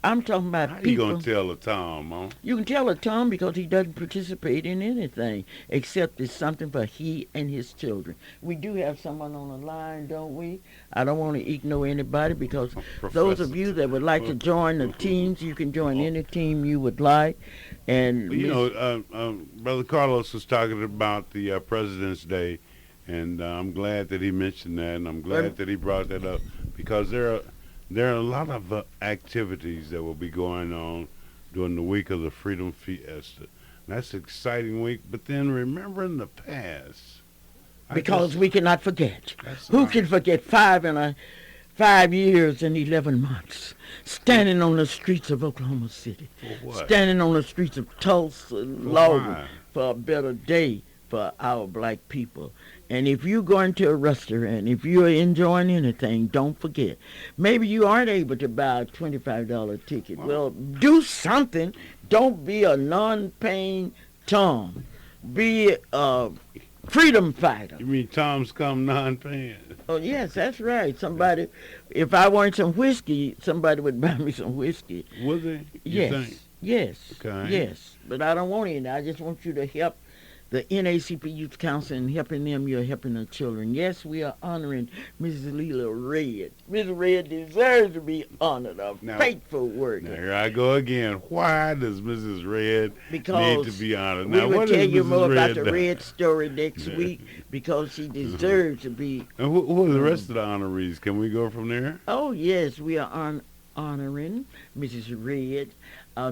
I'm talking about people. How you going to tell a Tom, Mom? You can tell a Tom because he doesn't participate in anything except it's something for he and his children. We do have someone on the line, don't we? I don't want to ignore anybody because those of you that would like to join the teams, you can join any team you would like. And you know, Brother Carlos was talking about the President's Day. And I'm glad that he mentioned that, and I'm glad that he brought that up because there are a lot of activities that will be going on during the week of the Freedom Fiesta. That's an exciting week, but then remembering the past. Because we cannot forget. Who can forget 5 years and 11 months standing on the streets of Oklahoma City, standing on the streets of Tulsa, Logan, for a better day for our black people. And if you go into a restaurant, if you're enjoying anything, don't forget. Maybe you aren't able to buy a $25 ticket. Well, do something. Don't be a non-paying Tom. Be a freedom fighter. You mean Toms come non-paying? Oh, yes, that's right. Somebody, if I wanted some whiskey, somebody would buy me some whiskey. Would they? Yes. Yes. Okay. Yes. But I don't want any. I just want you to help the NACP Youth Council and helping them, you're helping the children. Yes, we are honoring Mrs. Leela Red. Mrs. Red deserves to be honored, a faithful worker. Now, here I go again. Why does Mrs. Red need to be honored? We now, will tell you more about the done? Red story next week because she deserves to be. And who are the rest of the honorees? Can we go from there? Oh, yes, we are honoring Mrs. Red,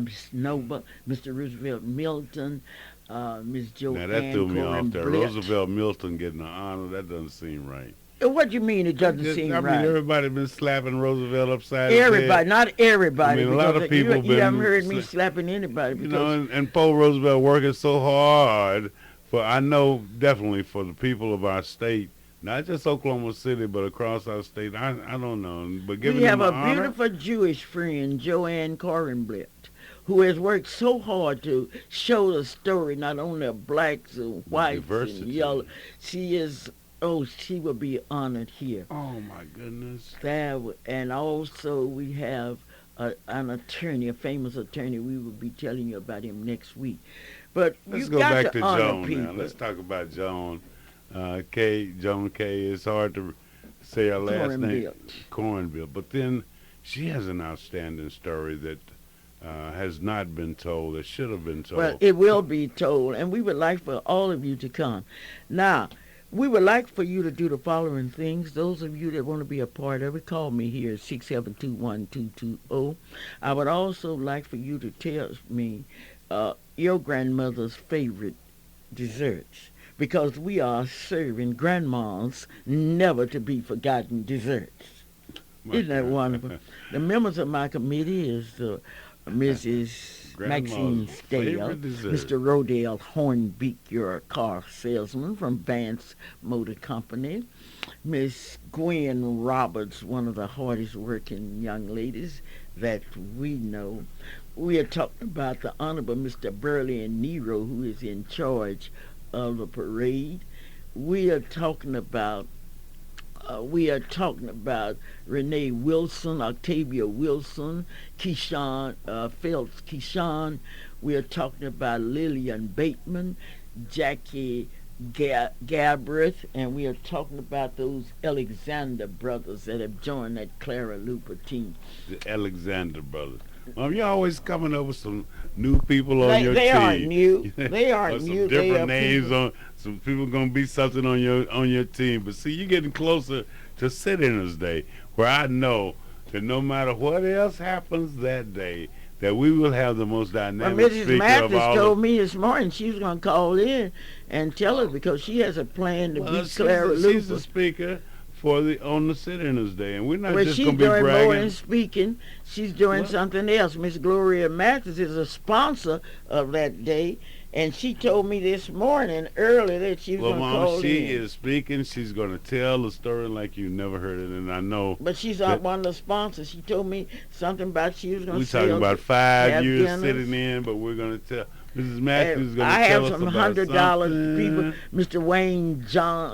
Miss Nova, Mr. Roosevelt Milton, Ms. Joanne. Now that threw me off there. Blitt. Roosevelt Milton getting an honor, that doesn't seem right. What do you mean it doesn't seem right? I mean, everybody been slapping Roosevelt upside his Everybody, head. not everybody. I mean, a lot of people you haven't heard me slapping anybody. Because, you know, and Paul Roosevelt working so hard for, I know definitely for the people of our state, not just Oklahoma City, but across our state. I don't know, but giving We have them a honor, beautiful Jewish friend, Joanne Corenblit, who has worked so hard to show the story not only of blacks and whites diversity. and yellow. She is, oh, she will be honored here. Oh my goodness. And also we have an attorney, a famous attorney. We will be telling you about him next week. But Let's you go got back to to honor Joan people. now. Let's talk about Joan. Joan K. It's hard to say her last name, Cornbill. But then she has an outstanding story that has not been told, that should have been told. Well, it will be told, and we would like for all of you to come. Now, we would like for you to do the following things. Those of you that want to be a part of it, call me here at 672-1220. I would also like for you to tell me your grandmother's favorite desserts, because we are serving grandma's never-to-be-forgotten desserts. Isn't that wonderful? The members of my committee is Mrs. Maxine Stale, Mr. Rodale Hornbeak, your car salesman from Vance Motor Company, Miss Gwen Roberts, one of the hardest working young ladies that we know. We are talking about the Honorable Mr. Burley and Nero, who is in charge of the parade. We are talking about Renee Wilson, Octavia Wilson, Keyshawn Phelps Keyshawn. We are talking about Lillian Bateman, Jackie Gabreth, and we are talking about those Alexander brothers that have joined that Clara Luper team. The Alexander brothers. You're always coming up with some new people on your they team. Aren't new. They aren't some new. Different names on some people gonna be something on your team. But see, you're getting closer to Sit-Inners Day, where I know that no matter what else happens that day, that we will have the most dynamic Mrs. speaker Mathis of all. told me this morning she was going to call in and tell us, because she has a plan to beat Clara Luper. She's the speaker on the Sit-Inners Day, and we're not But just she's going to be doing bragging. more than speaking. She's doing something else. Miss Gloria Mathis is a sponsor of that day, and she told me this morning early that she was going to call Mom, she in. is speaking. She's going to tell the story like you never heard it, and I know. But she's not one of the sponsors. She told me something about she was going to We're talking about 5 years dinners. sitting in, but we're going to tell. Mrs. Matthews is going to I tell have us some about $100 people. something. Mr. Wayne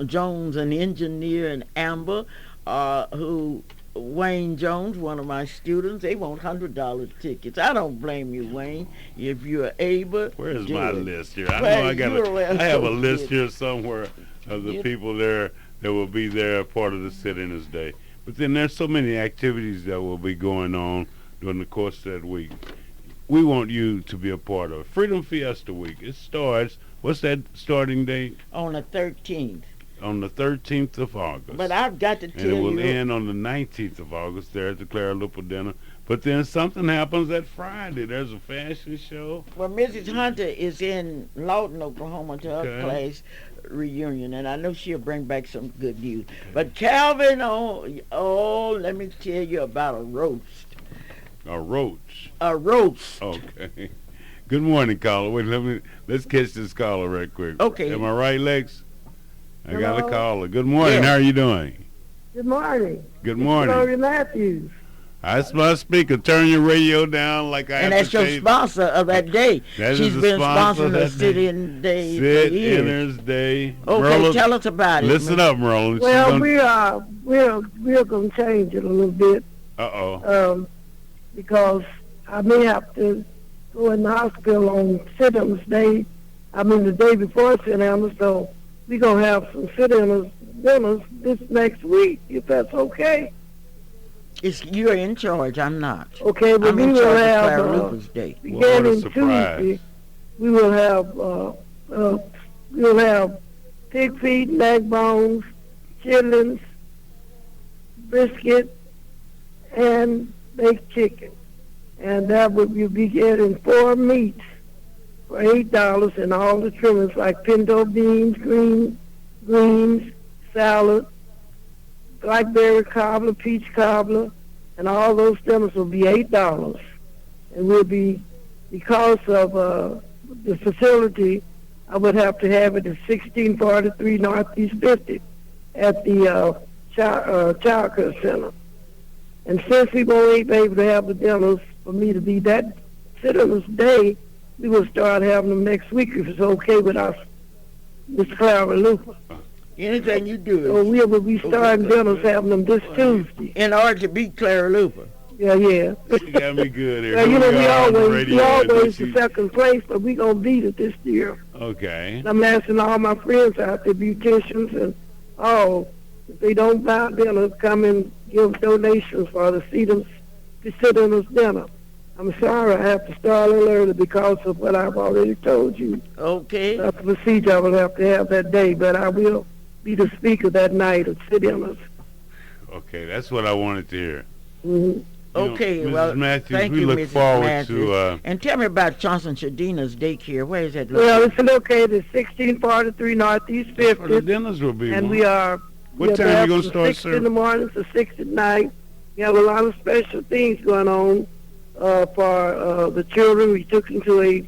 Jones, an engineer in Amber, Wayne Jones, one of my students, they want $100 tickets. I don't blame you, Wayne. If you're able, Where's do my it. list here? I know I have a list here somewhere of the people there that will be there part of the Sit-Inners Day. But then there's so many activities that will be going on during the course of that week. We want you to be a part of it. Freedom Fiesta Week. It starts, what's that starting date? On the 13th. On the 13th of August. But I've got to tell you. And it will you, end on the 19th of August there at the Clara Luper Dinner. But then something happens that Friday. There's a fashion show. Well, Mrs. Hunter is in Lawton, Oklahoma to her class reunion, and I know she'll bring back some good news. Okay. But Calvin, let me tell you about a roast. A roach. A roast. Okay. Good morning, caller. Wait, let's catch this caller right quick. Okay. Am I right, Lex? I Hello? got a caller. Good morning. Yes. How are you doing? Good morning. Good morning. Gloria Matthews. That's my speaker. Turn your radio down like I and have that's your sponsor of that day. She's been sponsoring the Sit-In Day for years. Sit-Inners Day. Okay, Merle, tell us about it. Listen up, Merle. Well, we're going to change it a little bit. Because I may have to go in the hospital on Sit-Inners Day. The day before Sit-Inners, so we're going to have some Sit-Inners dinners this next week, if that's okay. You're in charge. I'm not. Okay, but we will have beginning Tuesday. We will have pig feet, leg bones, chitlins, brisket, and baked chicken, and that would you be getting 4 meats for $8, and all the trimmings like pinto beans, greens, salad, blackberry cobbler, peach cobbler, and all those dinners will be $8. And we'll be, because of the facility, I would have to have it at 1643 Northeast 50th at the child care center. And since we won't be able to have the dinners for me to be that Citizens Day, we will start having them next week if it's okay with us, Miss Clara Luper. Anything you do. So we will be starting dinners having them this Tuesday. In order to beat Clara Luper. Yeah. She got me good here. Well, you know, we always she... the second place, but we gonna beat it this year. Okay. And I'm asking all my friends out there, beauticians and all, if they don't buy dinner, come and give donations for the Citizens Dinner. I'm sorry I have to start a little early because of what I've already told you. Okay. That's the procedure I will have to have that day, but I will be the speaker that night at Citizens. Okay, that's what I wanted to hear. Mm-hmm. Okay, Mrs. well, Matthews, thank we you, look Mrs. forward Matthews. to... And tell me about Johnson Shadina's daycare. Where is that Well, located? it's located at 1643 Northeast 50th. For the dinners will be And one. we are... What time you going to from start 6 in the serving? morning to 6 at night. We have a lot of special things going on for the children. We took them to a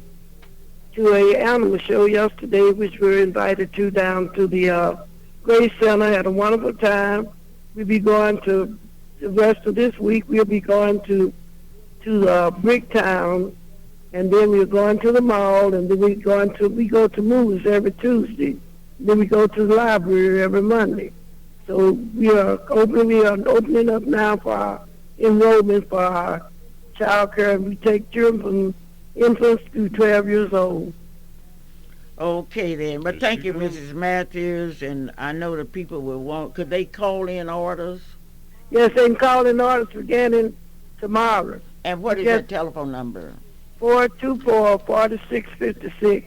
animal show yesterday, which we were invited to down to the Grace Center. Had a wonderful time. We'll be going to the rest of this week. We'll be going to Bricktown, and then we're going to the mall, and then we go to movies every Tuesday. Then we go to the library every Monday. So we are opening up now for our enrollment for our child care, and we take children from infants to 12 years old. Okay, then. But thank you, Mrs. Matthews. And I know the people will want... Could they call in orders? Yes, they can call in orders beginning tomorrow. And what is that telephone number? 424-4656.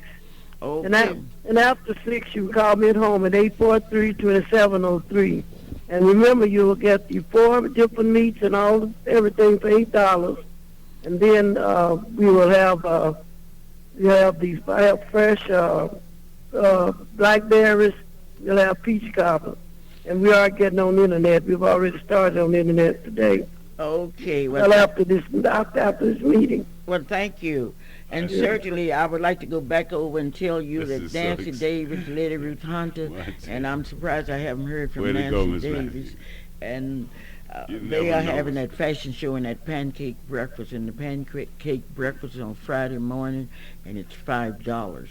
Okay. And after 6, you can call me at home at 843-2703. And remember, you will get your 4 different meats and everything for $8. And then we will have fresh blackberries. We'll have peach cobbler. And we are getting on the internet. We've already started on the internet today. Okay. Well, after this meeting. Well, thank you. And certainly, I would like to go back over and tell you This that is so Nancy Davis, Lady Ruth Hunter, and I'm surprised I haven't heard from Way to Nancy go, Miss Davis. Matthews. And You they never are know. having that fashion show and that pancake breakfast. And the pancake breakfast is on Friday morning, and it's $5.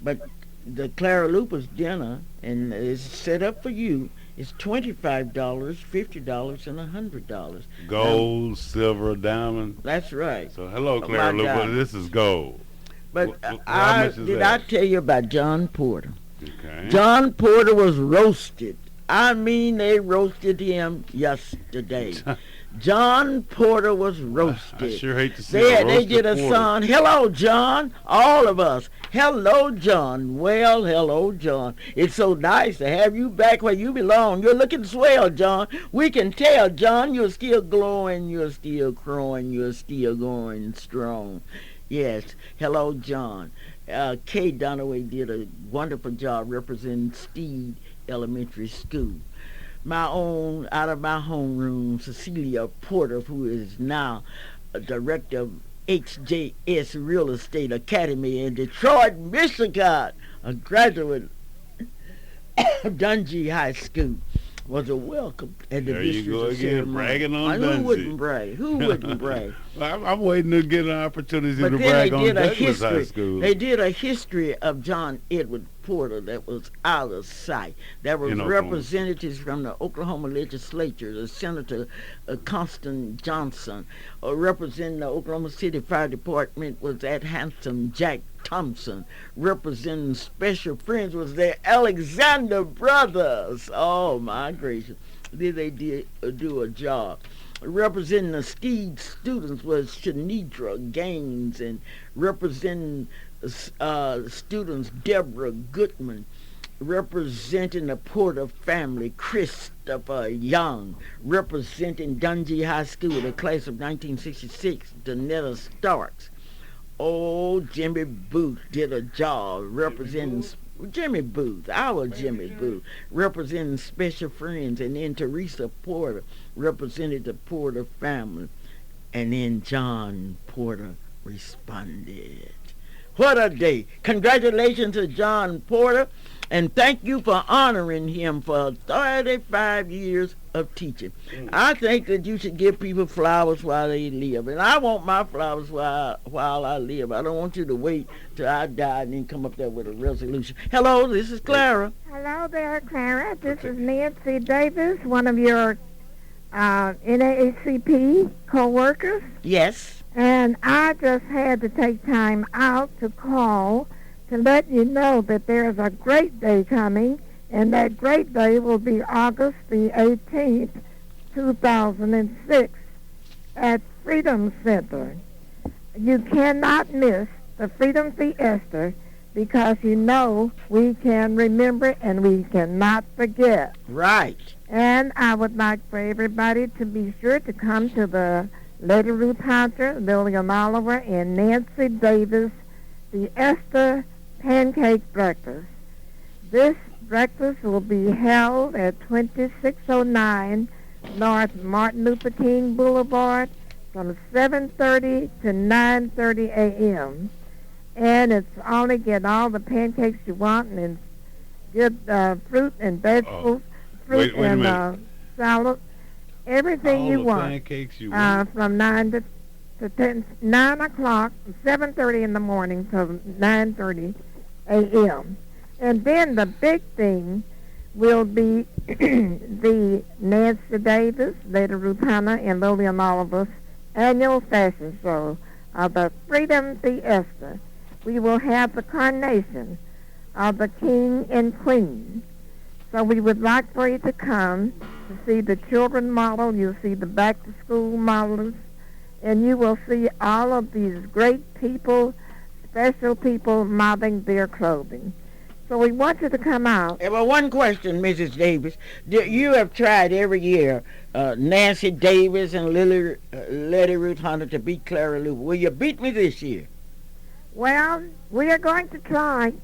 But the Clara Luper's dinner, and it's set up for you, is $25, $50, and $100. Gold, silver, diamond. That's right. So hello, Clara My Luper. God. This is gold. But How much is did that? I tell you about John Porter? Okay. John Porter was roasted. I mean, they roasted him yesterday. John Porter was roasted. I sure hate to see They roasted did a porter. song, hello, John, all of us. Hello, John. Well, hello, John. It's so nice to have you back where you belong. You're looking swell, John. We can tell, John, you're still glowing, you're still growing, you're still going strong. Yes, hello, John. Kay Dunaway did a wonderful job representing Steed Elementary School. My own, out of my homeroom, Cecilia Porter, who is now a director of HJS Real Estate Academy in Detroit, Michigan, a graduate of Dungey High School, was a welcome at the There you district go of again, ceremony. bragging on Who Dungey. wouldn't brag? Who wouldn't brag? I'm waiting to get an opportunity But to then brag they on did a Douglas High history. School. They did a history of John Edward Porter that was out of sight. There was In Oklahoma. representatives from the Oklahoma legislature, the Senator Constant Johnson, representing the Oklahoma City Fire Department was that handsome Jack Thompson. Representing Special Friends was their Alexander Brothers. Oh my gracious. Did they do a job. Representing the Steed students was Shanidra Gaines, and representing students Deborah Goodman. Representing the Porter family, Christopher Young. Representing Dungey High School, the class of 1966, Danetta Starks. Oh, Jimmy Booth did a job representing Jimmy Booth, our Jimmy Booth, representing Special Friends, and then Teresa Porter represented the Porter family, and then John Porter responded. What a day. Congratulations to John Porter. And thank you for honoring him for 35 years of teaching. I think that you should give people flowers while they live. And I want my flowers while I live. I don't want you to wait till I die and then come up there with a resolution. Hello, this is Clara. Hello there, Clara. This is Nancy Davis, one of your NAACP co-workers. Yes. And I just had to take time out to call to let you know that there's a great day coming, and that great day will be August the 18th, 2006, at Freedom Center. You cannot miss the Freedom Fiesta because you know we can remember and we cannot forget. Right. And I would like for everybody to be sure to come to the Lady Ruth Hunter, Lillian Oliver, and Nancy Davis Fiesta Pancake Breakfast. This breakfast will be held at 2609 North Martin Luther King Boulevard from 7:30 to 9:30 a.m. And it's only get all the pancakes you want and good fruit and vegetables, fruit Wait a and minute. salad, everything All you the want. pancakes you want. From 9 o'clock, 7:30 in the morning to 9:30 a.m. And then the big thing will be the Nancy Davis, Lady Ruth Hunter, and Lillian Oliver's annual fashion show of the Freedom Fiesta. We will have the coronation of the King and Queen. So we would like for you to come to see the children model. You'll see the back-to-school models, and you will see all of these great people, special people modeling their clothing. So we want you to come out. Well, one question, Mrs. Davis. You have tried every year Nancy Davis and Lady Ruth Hunter to beat Clara Luper. Will you beat me this year? Well, we are going to try.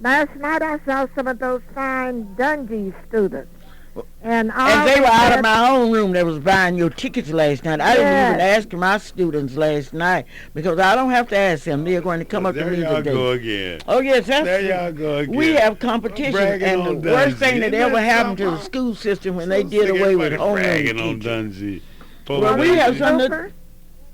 Last night I saw some of those fine Dungy students. And they were out of my own room that was buying your tickets last night. I didn't even ask my students last night because I don't have to ask them. They're going to come up to me There today. y'all go again. Oh, yes, that's There y'all go again. We have competition, Bragging and on the worst Dungy. thing that Isn't ever that happened to the something? school system when So they did sick away with everybody homeroom bragging on teaching. Dungy. Well, we have some that... Luper,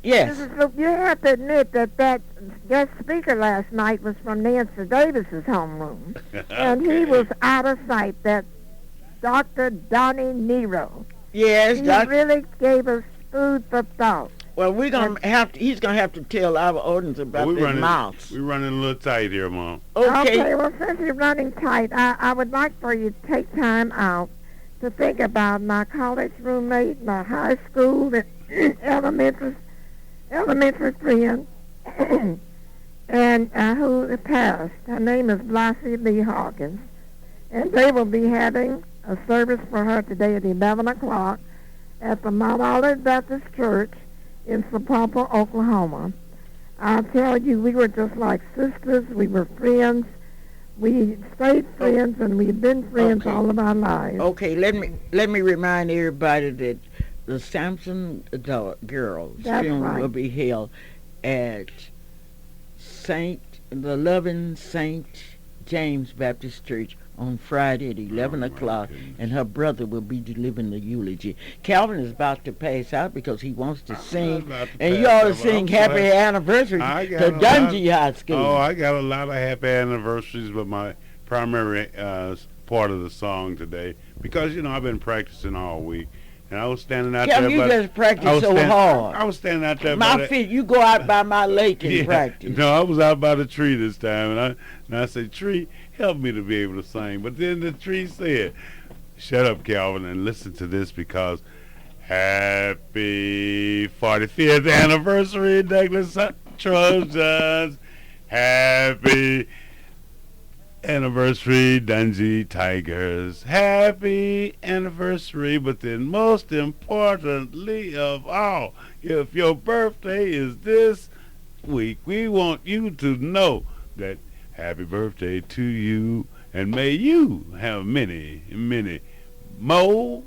Yes. You have to admit that guest speaker last night was from Nancy Davis's homeroom. And he was out of sight, that Dr. Donnie Nero. Yes, He really gave us food for thought. well, we're gonna he's gonna have to tell our audience about We're their running, mouths. we're running a little tight here, Mom. Okay. Well, since you're running tight, I would like for you to take time out to think about my college roommate, my high school and elementary friend, and who passed. Her name is Blasi Lee Hawkins. And they will be having a service for her today at 11 o'clock at the Mount Olive Baptist Church in Sapulpa, Oklahoma. I'll tell you, we were just like sisters. We were friends. We stayed friends, and we've been friends all of our lives. Okay, let me remind everybody that the Sampson girls funeral will be held at the Loving St. James Baptist Church on Friday at 11 o'clock, and her brother will be delivering the eulogy. Calvin is about to pass out because he wants to sing, and you ought to sing happy anniversary to Dungy High School. Oh, I got a lot of happy anniversaries, but my primary part of the song today, because, I've been practicing all week. And I was standing out Calvin, there. you just practice so hard. I was standing out there. My feet, you go out by my lake and practice. No, I was out by the tree this time, and I said, "Tree, help me to be able to sing." But then the tree said, "Shut up, Calvin, and listen to this, because happy 45th anniversary, Douglas Trojans. Happy anniversary, Dungy Tigers. Happy anniversary, but then most importantly of all, if your birthday is this week, we want you to know that happy birthday to you, and may you have many, many more.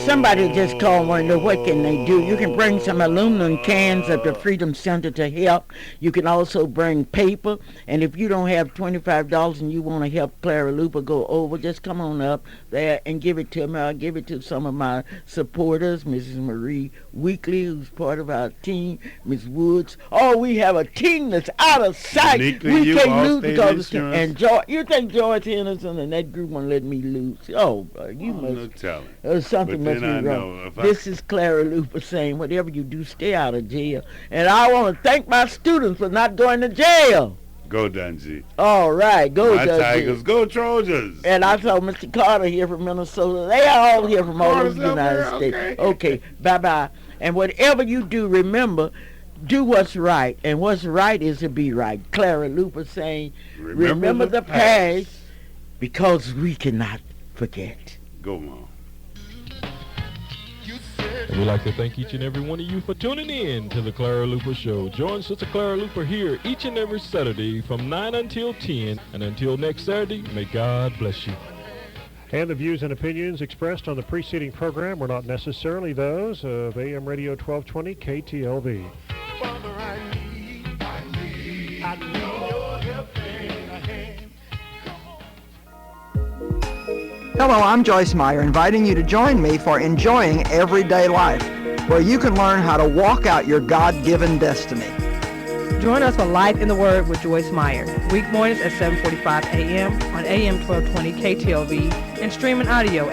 somebody just called want to know what can they do. You can bring some aluminum cans up to Freedom Center to help. You can also bring paper. And if you don't have $25 and you want to help Clara Luper go over, just come on up there and give it to me. I'll give it to some of my supporters, Mrs. Marie Weekly, who's part of our team, Ms. Woods. Oh, we have a team that's out of sight. Uniquely We you, can't lose Allstate because Insurance. and you think George Henderson and that group won't let me lose? Oh, you must. No telling. Something But must then be I wrong. know if I- This is Clara Luper saying, whatever you do, stay out of jail. And I want to thank my students for not going to jail. Go Dungy. All right, go My Dudley. Tigers, go Trojans. And I saw Mr. Carter here from Minnesota. They are all here from all over Carter's the up United there? States. Okay. Okay, bye-bye. And whatever you do, remember, do what's right. And what's right is to be right. Clara Luper saying, remember the past because we cannot forget. Go, Mom. And we'd like to thank each and every one of you for tuning in to the Clara Luper Show. Join Sister Clara Luper here each and every Saturday from 9 until 10. And until next Saturday, may God bless you. And the views and opinions expressed on the preceding program were not necessarily those of AM Radio 1220 KTLV. Father, I need your help and a hand. Hello, I'm Joyce Meyer, inviting you to join me for Enjoying Everyday Life, where you can learn how to walk out your God-given destiny. Join us for Life in the Word with Joyce Meyer, week mornings at 7:45 a.m. on AM 1220 KTLV and streaming audio